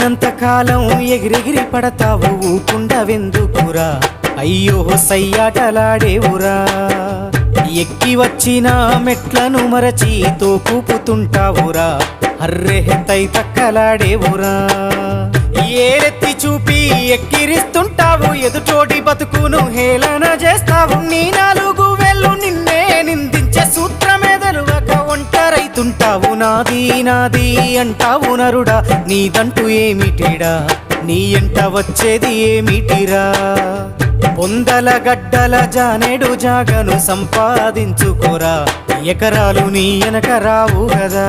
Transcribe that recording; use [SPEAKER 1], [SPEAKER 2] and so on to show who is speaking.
[SPEAKER 1] ఉన్నంత కాలం ఎగిరెగిరి పడతావు ఊకుండవెందుకురా అయ్యో సయ్యాటలాడేవురా ఎక్కి వచ్చిన మెట్లను మరచి తోకూపుతుంటావురా అర్రె తై తక్కలాడేవురా ఏరెత్తి చూపి ఎక్కిరిస్తుంటావు ఎదుటోటి బతుకును హేళన చేస్తావు నీ నాలుగు వేళ్ళు నిన్నే నిందించే సూత్రమేదలువక ఒంటరైతుంటావు నాది నాది అంటావు నరుడా నీదంటూ ఏమిటిడా నీ ఎంట వచ్చేది ఏమిటిరా పొందల గడ్డల జానేడు జాగను సంపాదించుకోరా ఎకరాలు నీ వెనక రావు గదా